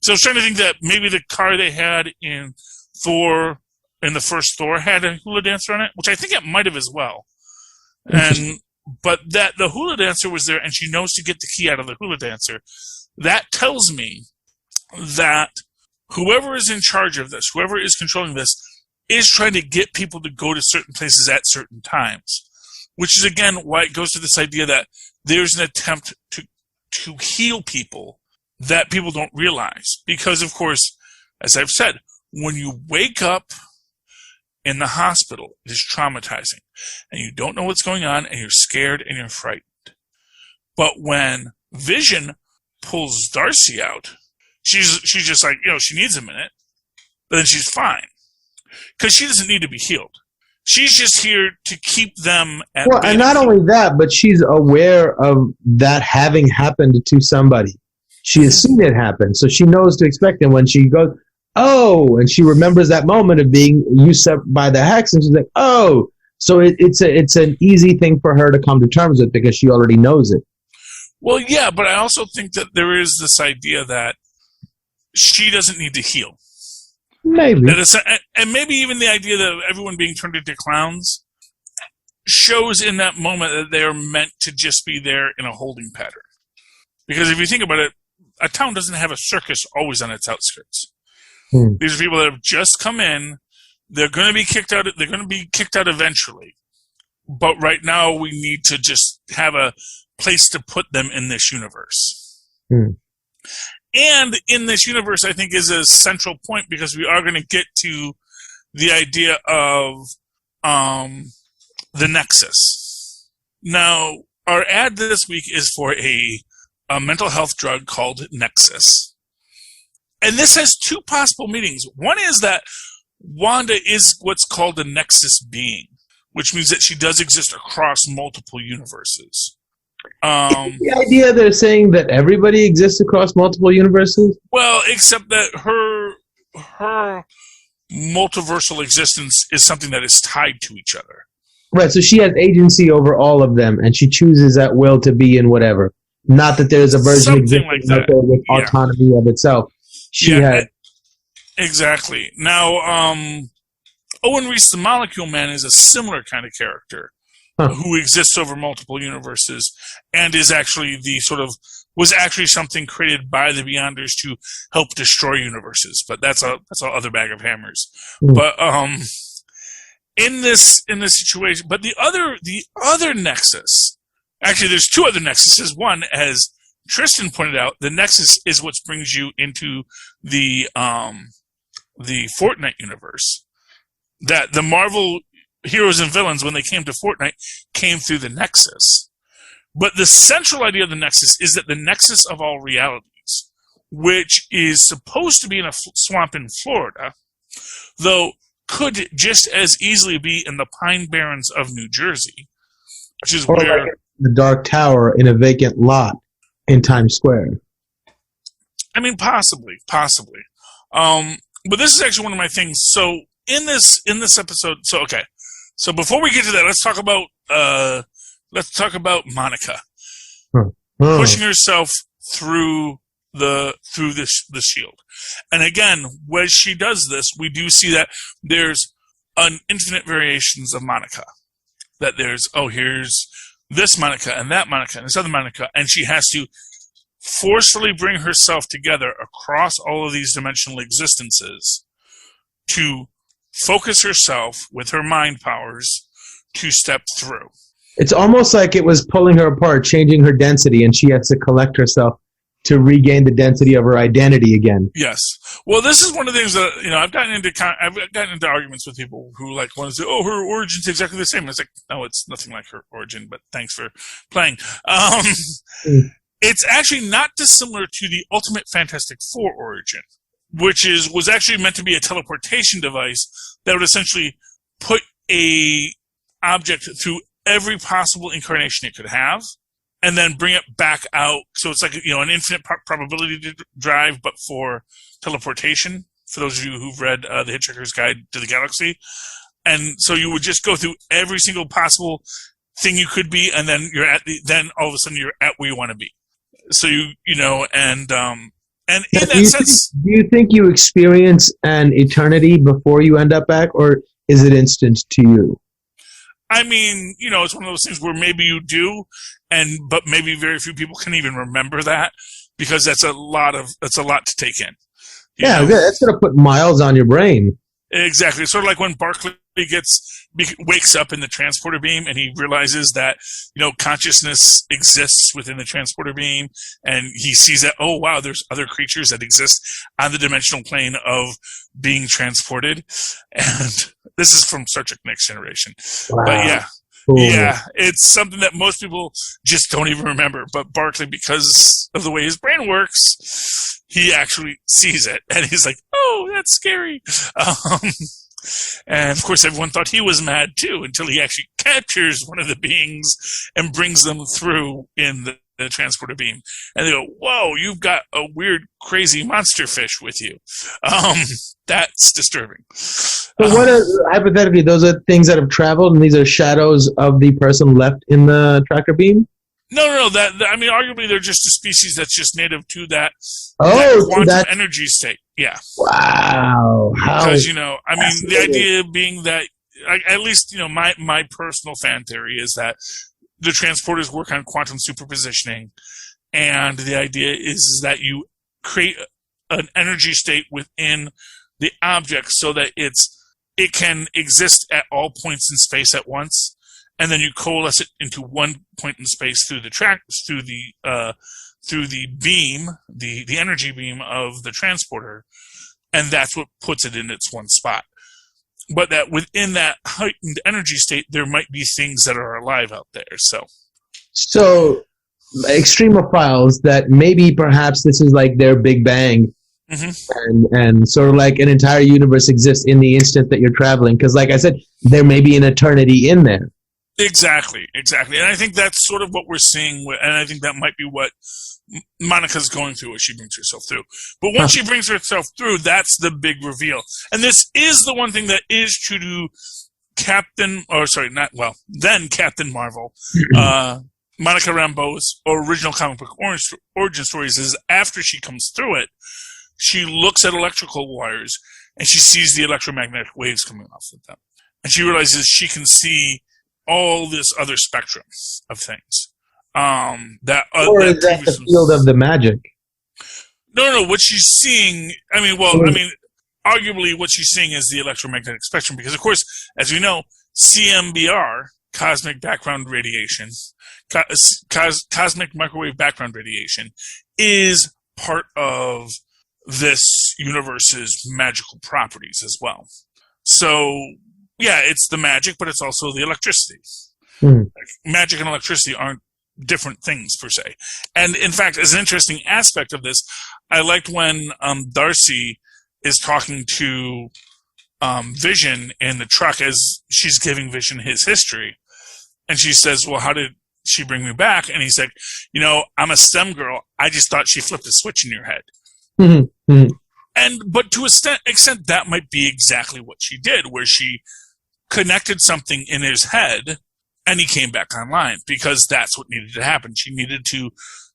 So I was trying to think that maybe the car they had in Thor... in the first Thor had a hula dancer on it, which I think it might have as well. But that the hula dancer was there, and she knows to get the key out of the hula dancer. That tells me that whoever is in charge of this, whoever is controlling this, is trying to get people to go to certain places at certain times. Which is, again, why it goes to this idea that there's an attempt to heal people that people don't realize. Because, of course, as I've said, when you wake up in the hospital, it is traumatizing. And you don't know what's going on, and you're scared and you're frightened. But when Vision pulls Darcy out. She's just like, she needs a minute, but then she's fine because she doesn't need to be healed. She's just here to keep them at bay. And not only that, but she's aware of that having happened to somebody. She has seen it happen, so she knows to expect it. When she goes, oh, and she remembers that moment of being usurped by the Hex, and she's like, oh. So it's an easy thing for her to come to terms with because she already knows it. Well, yeah, but I also think that there is this idea that she doesn't need to heal. Maybe. And maybe even the idea that everyone being turned into clowns shows in that moment that they are meant to just be there in a holding pattern. Because if you think about it, a town doesn't have a circus always on its outskirts. These are people that have just come in. They're going to be kicked out. They're going to be kicked out eventually. But right now, we need to just have a place to put them in this universe. And in this universe, I think, is a central point because we are going to get to the idea of the Nexus. Now, our ad this week is for a mental health drug called Nexus. And this has two possible meanings. One is that Wanda is what's called a Nexus being, which means that she does exist across multiple universes. The idea they're saying that everybody exists across multiple universes? Well, except that her multiversal existence is something that is tied to each other. Right, so she has agency over all of them, and she chooses at will to be in whatever. Not that there's a version existing like out there with autonomy of itself. She had... Exactly. Now, Owen Reese, the Molecule Man, is a similar kind of character. Who exists over multiple universes and is actually was actually something created by the Beyonders to help destroy universes, but that's a other bag of hammers. But in this situation, but the other Nexus, actually there's two other Nexuses. One, as Tristan pointed out, the Nexus is what brings you into the Fortnite universe. That the Marvel heroes and villains, when they came to Fortnite, came through the Nexus. But the central idea of the Nexus is that the Nexus of all realities, which is supposed to be in a swamp in Florida, though could just as easily be in the Pine Barrens of New Jersey, which is where... Like the Dark Tower in a vacant lot in Times Square. I mean, possibly. But this is actually one of my things. So in this episode, So before we get to that, let's talk about Monica pushing herself through the shield. And again, when she does this, we do see that there's an infinite variations of Monica. That here's this Monica and that Monica and this other Monica, and she has to forcefully bring herself together across all of these dimensional existences to focus herself with her mind powers to step through. It's almost like it was pulling her apart, changing her density, and she has to collect herself to regain the density of her identity again. Yes. Well, this is one of the things that I've gotten into arguments with people who want to say, "Oh, her origin's exactly the same." It's like, no, it's nothing like her origin. But thanks for playing. It's actually not dissimilar to the Ultimate Fantastic Four origin, which was actually meant to be a teleportation device that would essentially put a object through every possible incarnation it could have, and then bring it back out. So it's like an infinite probability drive, but for teleportation. For those of you who've read The Hitchhiker's Guide to the Galaxy, and so you would just go through every single possible thing you could be, and then then all of a sudden you're at where you want to be. So And in that sense, do you think you experience an eternity before you end up back, or is it instant to you? I mean, it's one of those things where maybe you do, but maybe very few people can even remember that because that's a lot to take in. That's going to put miles on your brain. Exactly. It's sort of like when Barclay wakes up in the transporter beam and he realizes that, consciousness exists within the transporter beam, and he sees that, oh wow, there's other creatures that exist on the dimensional plane of being transported. And this is from Star Trek Next Generation. Wow. But yeah. Cool. Yeah, it's something that most people just don't even remember. But Barclay, because of the way his brain works, he actually sees it. And he's like, oh, that's scary. And, of course, everyone thought he was mad, too, until he actually captures one of the beings and brings them through in the transporter beam. And they go, whoa, you've got a weird, crazy monster fish with you. That's disturbing. So what are, hypothetically, those are things that have traveled, and these are shadows of the person left in the tractor beam? No. I mean, arguably, they're just a species that's just native to that quantum energy state. Yeah. Wow. Because, I mean, the idea being that, at least, my personal fan theory is that the transporters work on quantum superpositioning, and the idea is that you create an energy state within the object so that it can exist at all points in space at once, and then you coalesce it into one point in space through the beam, the energy beam of the transporter, and that's what puts it in its one spot. But that within that heightened energy state, there might be things that are alive out there. So extremophiles that maybe perhaps this is like their Big Bang. Mm-hmm. And sort of like an entire universe exists in the instant that you're traveling. Because like I said, there may be an eternity in there. Exactly. And I think that's sort of what we're seeing, and I think that might be what Monica's going through as she brings herself through. But once she brings herself through, that's the big reveal. And this is the one thing that is true to Captain Marvel, Monica Rambeau's original comic book origin stories is after she comes through it, she looks at electrical wires and she sees the electromagnetic waves coming off of them. And she realizes she can see all this other spectrum of things. Or is that the field of the magic? No. What she's seeing, arguably what she's seeing is the electromagnetic spectrum, because, of course, as we know, CMBR, cosmic background radiation, cosmic microwave background radiation, is part of this universe's magical properties as well. So, yeah, it's the magic, but it's also the electricity. Like, magic and electricity aren't different things per se. And in fact, as an interesting aspect of this, I liked when Darcy is talking to Vision in the truck as she's giving Vision his history. And she says, well, how did she bring me back? And he's like, I'm a STEM girl. I just thought she flipped a switch in your head. But to an extent, that might be exactly what she did, where she connected something in his head and he came back online, because that's what needed to happen. She needed to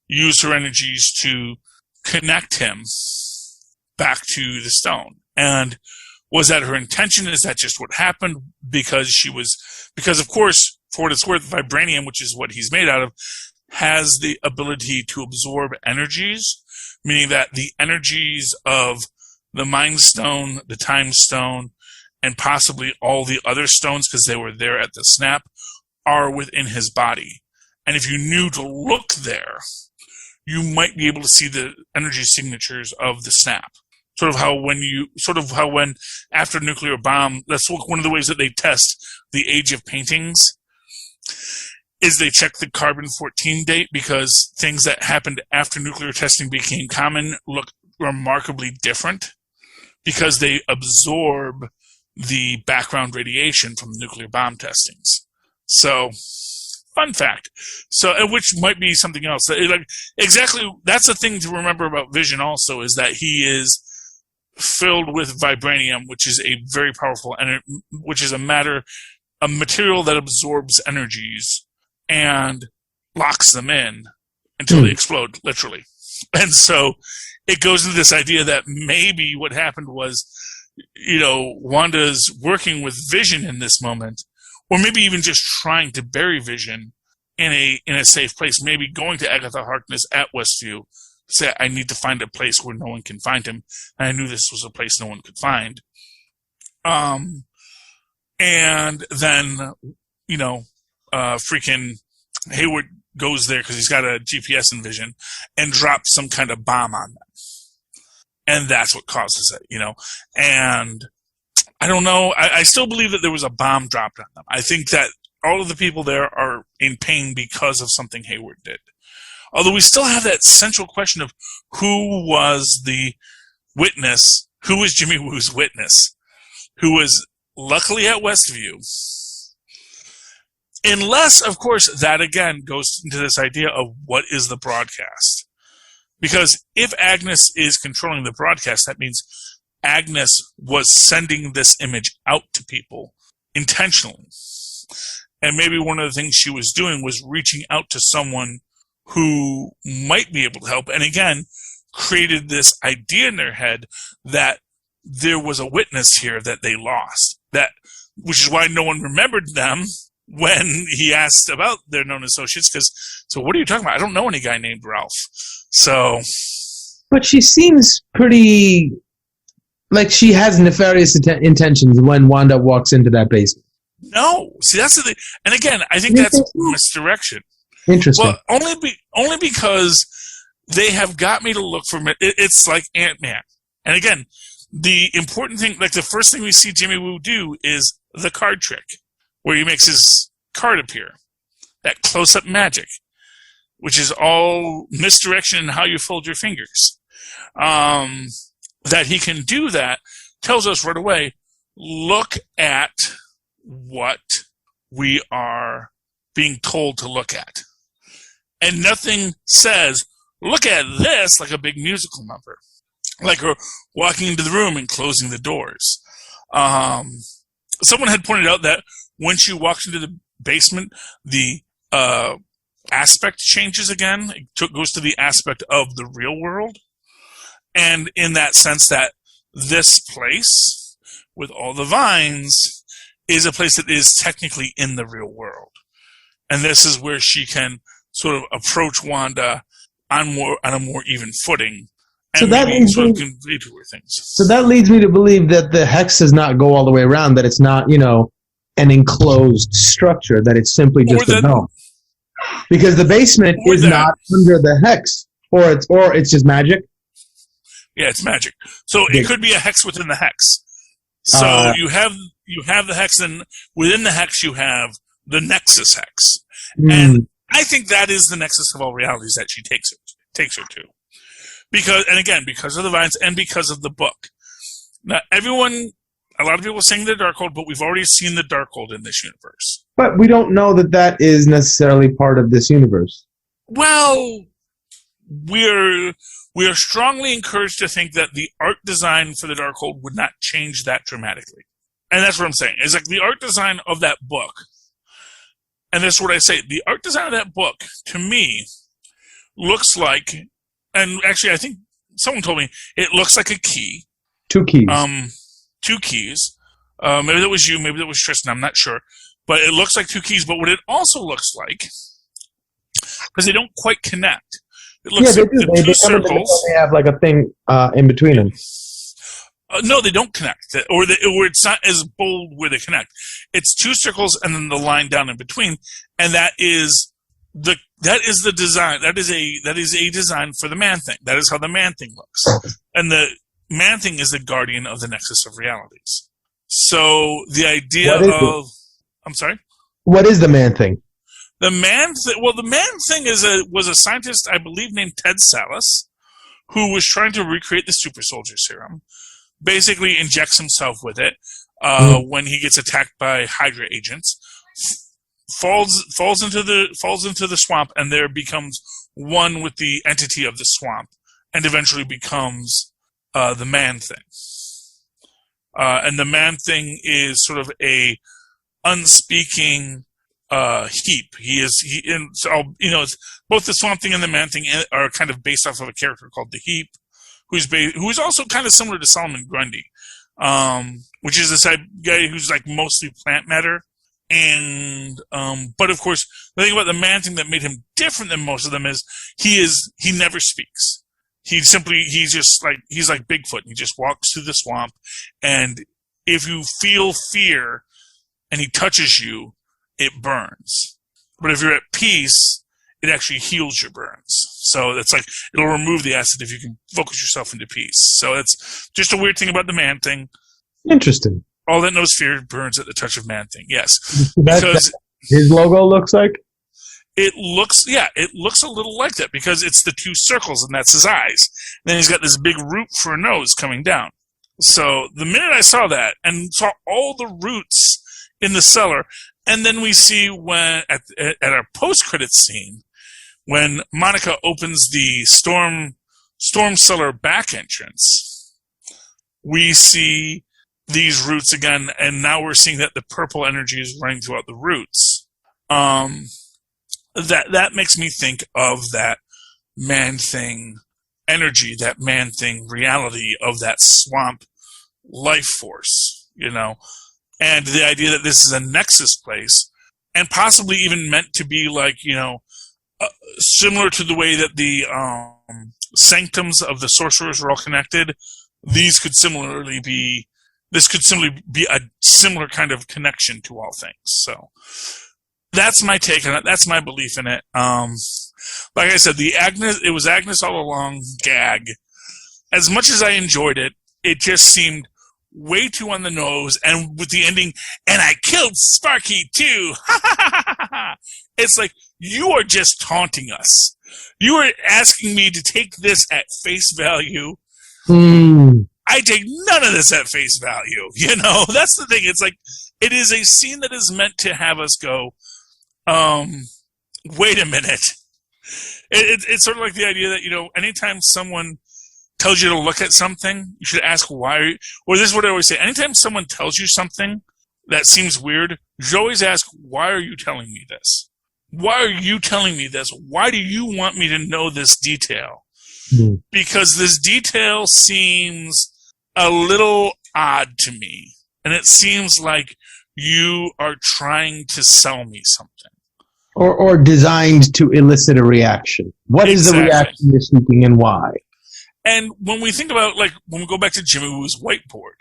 use her energies to connect him back to the stone. And was that her intention? Is that just what happened? Because of course, for what it's worth, vibranium, which is what he's made out of, has the ability to absorb energies, meaning that the energies of the Mind Stone, the Time Stone, and possibly all the other stones, because they were there at the snap, are within his body. And if you knew to look there, you might be able to see the energy signatures of the snap. Sort of how when after a nuclear bomb, that's one of the ways that they test the age of paintings, is they check the carbon-14 date, because things that happened after nuclear testing became common look remarkably different, because they absorb the background radiation from nuclear bomb testings. So, fun fact. So, which might be something else. Exactly, that's the thing to remember about Vision also, is that he is filled with vibranium, which is a very powerful, which is a material that absorbs energies and locks them in until they explode, literally. And so it goes into this idea that maybe what happened was, Wanda's working with Vision in this moment, or maybe even just trying to bury Vision in a safe place, maybe going to Agatha Harkness at Westview, say, I need to find a place where no one can find him. And I knew this was a place no one could find. And then, freaking Hayward goes there because he's got a GPS in Vision and drops some kind of bomb on them. And that's what causes it, And I don't know. I still believe that there was a bomb dropped on them. I think that all of the people there are in pain because of something Hayward did. Although we still have that central question of who was the witness, who was Jimmy Woo's witness, who was luckily at Westview. Unless, of course, that again goes into this idea of what is the broadcast. Because if Agnes is controlling the broadcast, that means Agnes was sending this image out to people intentionally. And maybe one of the things she was doing was reaching out to someone who might be able to help. And again, created this idea in their head that there was a witness here that they lost. Which is why no one remembered them when he asked about their known associates. So what are you talking about? I don't know any guy named Ralph. So. But she seems pretty like she has nefarious intentions when Wanda walks into that basement. No. See, that's the thing. And again, I think that's misdirection. Interesting. Well, only because they have got me to look for it. It's like Ant-Man. And again, the important thing, like the first thing we see Jimmy Woo do is the card trick, where he makes his card appear. That close-up magic, which is all misdirection in how you fold your fingers. That he can do that tells us right away, look at what we are being told to look at. And nothing says, look at this, like a big musical number. Like her walking into the room and closing the doors. Someone had pointed out that when she walks into the basement, the aspect changes again. It goes to the aspect of the real world. And in that sense that this place, with all the vines, is a place that is technically in the real world. And this is where she can sort of approach Wanda on a more even footing. And so that sort of convey to her things. So that leads me to believe that the hex does not go all the way around, that it's not, an enclosed structure, that it's simply just a dome. Because the basement is not under the hex, or it's just magic. Yeah, it's magic. So it could be a hex within the hex. So you have the hex, and within the hex you have the Nexus hex. And I think that is the nexus of all realities that she takes her to. Because of the vines and because of the book. Now, a lot of people are saying the Darkhold, but we've already seen the Darkhold in this universe. But we don't know that is necessarily part of this universe. Well, we are strongly encouraged to think that the art design for the Darkhold would not change that dramatically. And that's what I'm saying. It's like the art design of that book. And that's what I say. The art design of that book, to me, looks like, and actually I think someone told me, it looks like a key. Two keys. Two keys. Maybe that was you, maybe that was Tristan, I'm not sure. But it looks like two keys. But what it also looks like, because they don't quite connect. It looks like the two circles. They have like a thing in between them. No, they don't connect, or it's not as bold where they connect. It's two circles and then the line down in between, and that is the design. That is a design for the Man-Thing. That is how the Man-Thing looks, and the Man-Thing is the guardian of the Nexus of Realities. So the idea of, I'm sorry, what is the Man-Thing? The Man-Thing was a scientist, I believe, named Ted Salas, who was trying to recreate the super soldier serum. Basically injects himself with it when he gets attacked by Hydra agents, falls into the swamp, and there becomes one with the entity of the swamp, and eventually becomes the Man-Thing. And the Man-Thing is sort of a unspeaking heap. Both the Swamp Thing and the Man-Thing are kind of based off of a character called the Heap, who's also kind of similar to Solomon Grundy, which is this guy who's like mostly plant matter. And but of course, the thing about the Man-Thing that made him different than most of them is he never speaks. He's like Bigfoot. He just walks through the swamp, and if you feel fear and he touches you, it burns. But if you're at peace, it actually heals your burns. So it's like it'll remove the acid if you can focus yourself into peace. So it's just a weird thing about the Man-Thing. Interesting. All that knows fear burns at the touch of Man-Thing. Yes, because his logo looks like? It looks a little like that because it's the two circles and that's his eyes. And then he's got this big root for a nose coming down. So the minute I saw that and saw all the roots in the cellar, and then we see when at our post-credits scene when Monica opens the storm cellar back entrance, we see these roots again, and now we're seeing that the purple energy is running throughout the roots. That makes me think of that Man-Thing energy, that Man-Thing reality of that swamp life force, you know, and the idea that this is a nexus place, and possibly even meant to be like, you know, similar to the way that the sanctums of the sorcerers are all connected. This could similarly be a similar kind of connection to all things. So that's my take on it. That's my belief in it. Like I said, it was Agnes all along gag. As much as I enjoyed it, it just seemed way too on the nose, and with the ending, and I killed Sparky too. It's like, you are just taunting us. You are asking me to take this at face value. I take none of this at face value. You know, that's the thing. It's like, it is a scene that is meant to have us go, wait a minute. It's sort of like the idea that, you know, anytime someone tells you to look at something, you should ask why. Or this is what I always say. Anytime someone tells you something that seems weird, you should always ask, why are you telling me this? Why are you telling me this? Why do you want me to know this detail? Because this detail seems a little odd to me. And it seems like you are trying to sell me something. Or designed to elicit a reaction. What is the reaction you're seeking and why? And when we think about, like, when we go back to Jimmy Woo's whiteboard,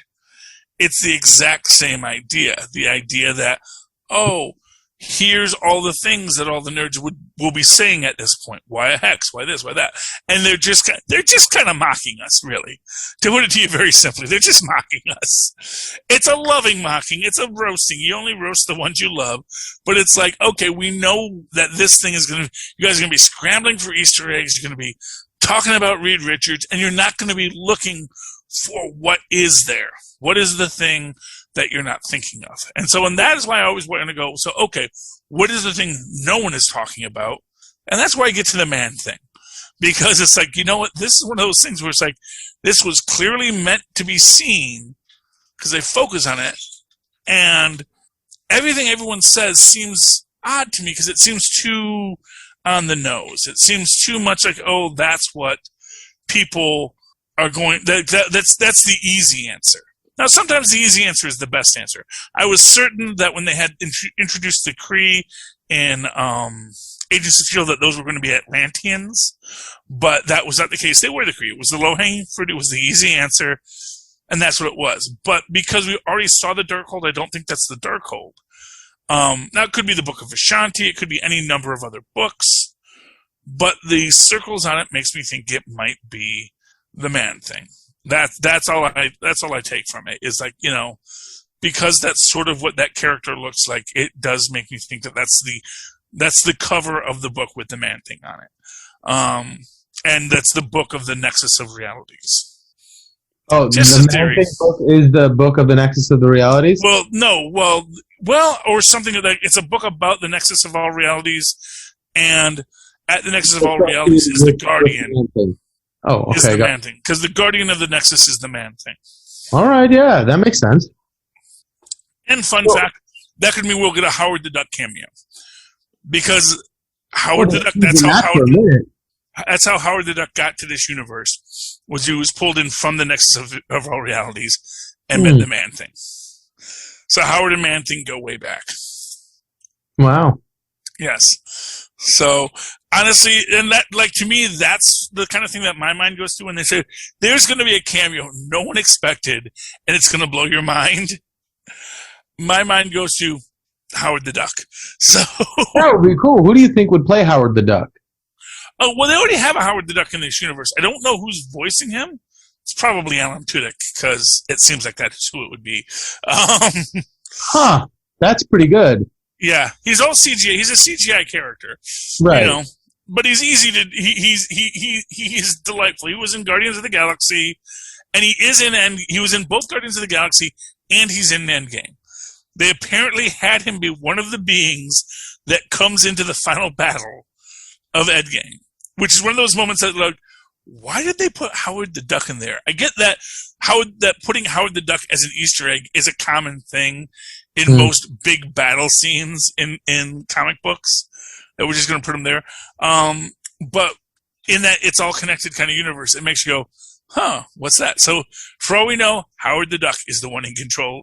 it's the exact same idea. The idea that, oh, here's all the things that all the nerds will be saying at this point. Why a hex? Why this? Why that? And they're just kind of mocking us, really. To put it to you very simply, they're just mocking us. It's a loving mocking. It's a roasting. You only roast the ones you love. But it's like, okay, we know that this thing is you guys are going to be scrambling for Easter eggs. You're going to be talking about Reed Richards, and you're not going to be looking for what is there. What is the thing that you're not thinking of? And so, and that is why I always want to go, so, okay, what is the thing no one is talking about? And that's where I get to the man thing. Because it's like, you know what, this is one of those things where it's like, this was clearly meant to be seen, because they focus on it, and everything everyone says seems odd to me, because it seems too on the nose. It seems too much like, oh, that's what people are going, that's the easy answer. Now, sometimes the easy answer is the best answer. I was certain that when they had introduced the Kree in Agents of S.H.I.E.L.D. that those were going to be Atlanteans, but that was not the case. They were the Kree. It was the low-hanging fruit. It was the easy answer, and that's what it was. But because we already saw the Darkhold, I don't think that's the Darkhold. Now, it could be the Book of Ashanti. It could be any number of other books. But the circles on it makes me think it might be the man thing. That's all I take from it, is like, you know, because that's sort of what that character looks like. It does make me think that that's the cover of the book with the man thing on it. And that's the book of the Nexus of Realities. Oh, just the man thing book is the book of the Nexus of the Realities? Well, no, well, or something like, it's a book about the Nexus of all realities, and at the Nexus of all realities is the Guardian. Oh, okay. Is the man thing. Because the Guardian of the Nexus is the man thing. All right, yeah, that makes sense. And fun fact, that could mean we'll get a Howard the Duck cameo. Because Howard the Duck, that's how Howard the Duck got to this universe, was he was pulled in from the Nexus of all realities and met the man thing. So Howard and Man Thing go way back. Wow. Yes. So, honestly, and that, like, to me, that's the kind of thing that my mind goes to when they say, there's going to be a cameo no one expected, and it's going to blow your mind. My mind goes to Howard the Duck. So that would be cool. Who do you think would play Howard the Duck? Oh, well, they already have a Howard the Duck in this universe. I don't know who's voicing him. It's probably Alan Tudyk, because it seems like that's who it would be. Huh. That's pretty good. Yeah, he's all CGI. He's a CGI character, Right. You know, but he's easy to. He's delightful. He was in Guardians of the Galaxy, and he was in both Guardians of the Galaxy, and he's in Endgame. They apparently had him be one of the beings that comes into the final battle of Endgame, which is one of those moments that, like, why did they put Howard the Duck in there? I get that putting Howard the Duck as an Easter egg is a common thing in most big battle scenes in comic books. That we're just going to put him there. But in that it's all connected kind of universe, it makes you go, huh, what's that? So for all we know, Howard the Duck is the one in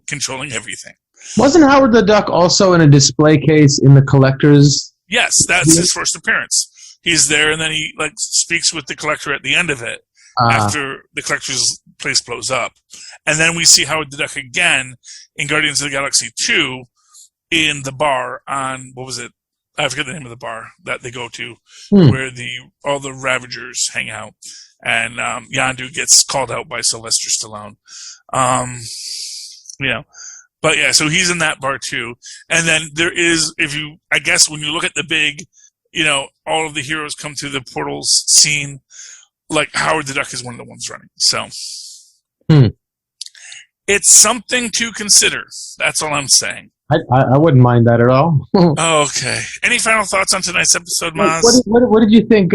controlling everything. Wasn't Howard the Duck also in a display case in the Collector's? Yes, that's his first appearance. He's there, and then he speaks with the Collector at the end of it after the Collector's place blows up. And then we see Howard the Duck again in Guardians of the Galaxy 2 in the bar on, what was it? I forget the name of the bar that they go to where all the Ravagers hang out. And Yondu gets called out by Sylvester Stallone. But yeah, so he's in that bar too. And then there is, I guess when you look at the big, all of the heroes come through the portals scene, like Howard the Duck is one of the ones running. So it's something to consider. That's all I'm saying. I wouldn't mind that at all. Okay. Any final thoughts on tonight's episode, Mozz? What did you think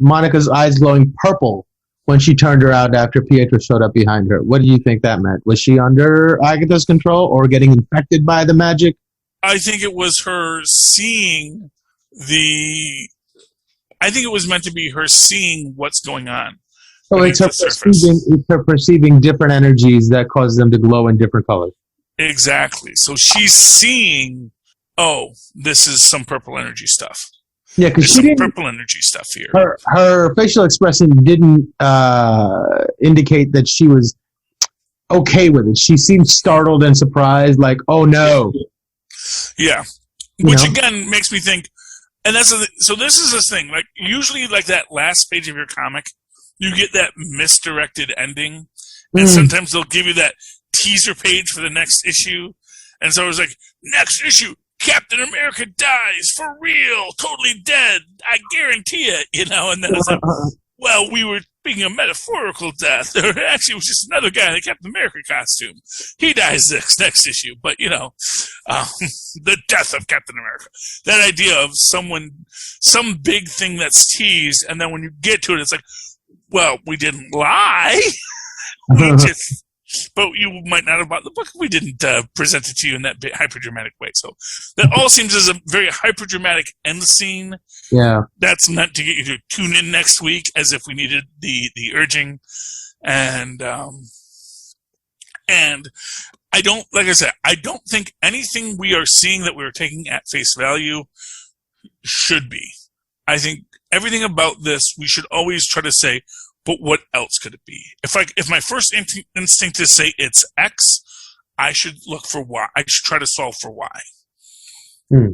Monica's eyes glowing purple when she turned around after Pietro showed up behind her? What do you think that meant? Was she under Agatha's control or getting infected by the magic? I think it was her seeing I think it was meant to be her seeing what's going on. So it's her perceiving different energies that cause them to glow in different colors. Exactly. So she's seeing, this is some purple energy stuff. Yeah, because she didn't. Purple energy stuff here. Her facial expression didn't indicate that she was okay with it. She seemed startled and surprised, like, "Oh no!" Yeah, which again makes me think. And so this is this thing. Like usually, like that last page of your comic, you get that misdirected ending, and sometimes they'll give you that teaser page for the next issue. And so it was like, next issue, Captain America dies for real, totally dead, I guarantee it, and then it's like, well, we were speaking of metaphorical death. Or actually, it was just another guy in a Captain America costume. He dies next issue. But, the death of Captain America. That idea of some big thing that's teased, and then when you get to it, it's like, well, we didn't lie. But you might not have bought the book if we didn't present it to you in that hyper-dramatic way. So that all seems as a very hyper-dramatic end scene. Yeah. That's meant to get you to tune in next week as if we needed the urging. And I don't, like I said, I don't think anything we are seeing that we're taking at face value should be. I think everything about this, we should always try to say, but what else could it be? If my first instinct is say it's X, I should look for Y. I should try to solve for Y.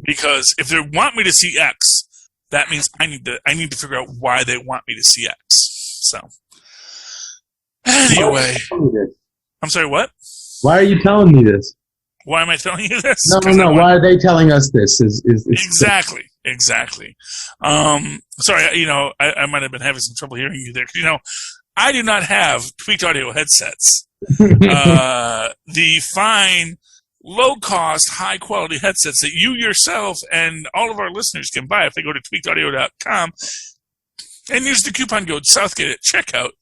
Because if they want me to see X, that means I need to figure out why they want me to see X. So anyway, I'm sorry. What? Why are you telling me this? Why am I telling you this? No. Why are they telling us this? Exactly. Sorry, I might have been having some trouble hearing you there. I do not have tweaked audio headsets. The fine, low-cost, high-quality headsets that you yourself and all of our listeners can buy if they go to tweakedaudio.com and use the coupon code Southgate at checkout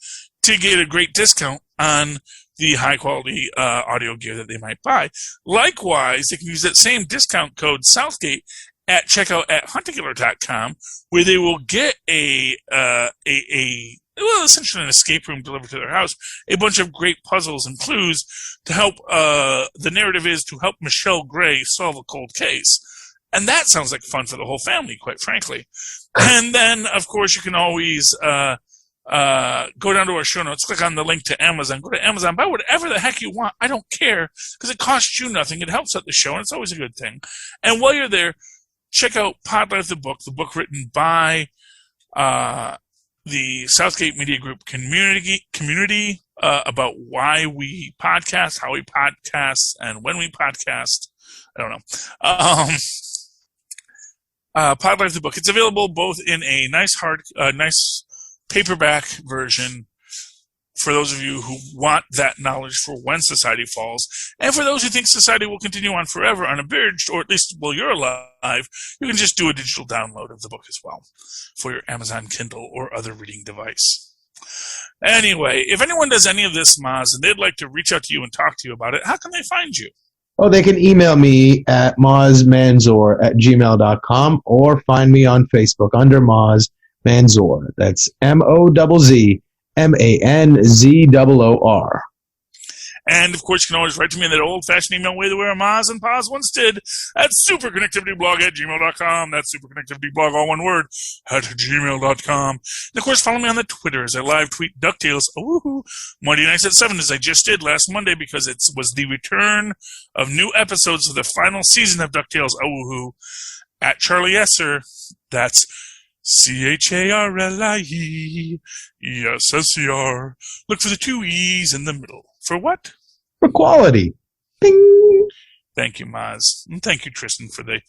to get a great discount on the high-quality audio gear that they might buy. Likewise, they can use that same discount code Southgate at checkout at huntingkiller.com, where they will get essentially an escape room delivered to their house, a bunch of great puzzles and clues to help, the narrative is to help Michelle Gray solve a cold case. And that sounds like fun for the whole family, quite frankly. And then, of course, you can always go down to our show notes, click on the link to Amazon, go to Amazon, buy whatever the heck you want. I don't care, because it costs you nothing. It helps out the show, and it's always a good thing. And while you're there, check out Pod Life, the book written by the Southgate Media Group community about why we podcast, how we podcast, and when we podcast. I don't know. Pod Life the book. It's available both in a nice paperback version for those of you who want that knowledge for when society falls, and for those who think society will continue on forever unabridged, or at least while you're alive, you can just do a digital download of the book as well for your Amazon Kindle or other reading device. Anyway, if anyone does any of this, Mozz, and they'd like to reach out to you and talk to you about it, how can they find you? Oh, they can email me at mozzmanzor@gmail.com or find me on Facebook under Mozz Manzor. That's MOZZMANZOOR. And, of course, you can always write to me in that old-fashioned email way the way Mozz and Paz once did at superconnectivityblog@gmail.com. That's superconnectivityblog, all one word, at gmail.com. And, of course, follow me on the Twitter as I live tweet DuckTales, Monday nights at 7, as I just did last Monday, because it was the return of new episodes of the final season of DuckTales, at Charlie Esser. That's CHARLIE, ESSER. Look for the 2 E's in the middle. For what? For quality. Ding. Thank you, Mozz. And thank you, Tristan, for the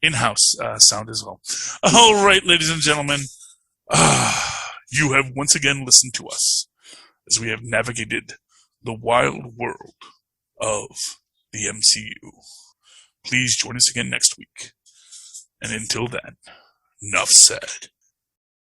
in-house sound as well. All right, ladies and gentlemen. You have once again listened to us as we have navigated the wild world of the MCU. Please join us again next week. And until then, enough said.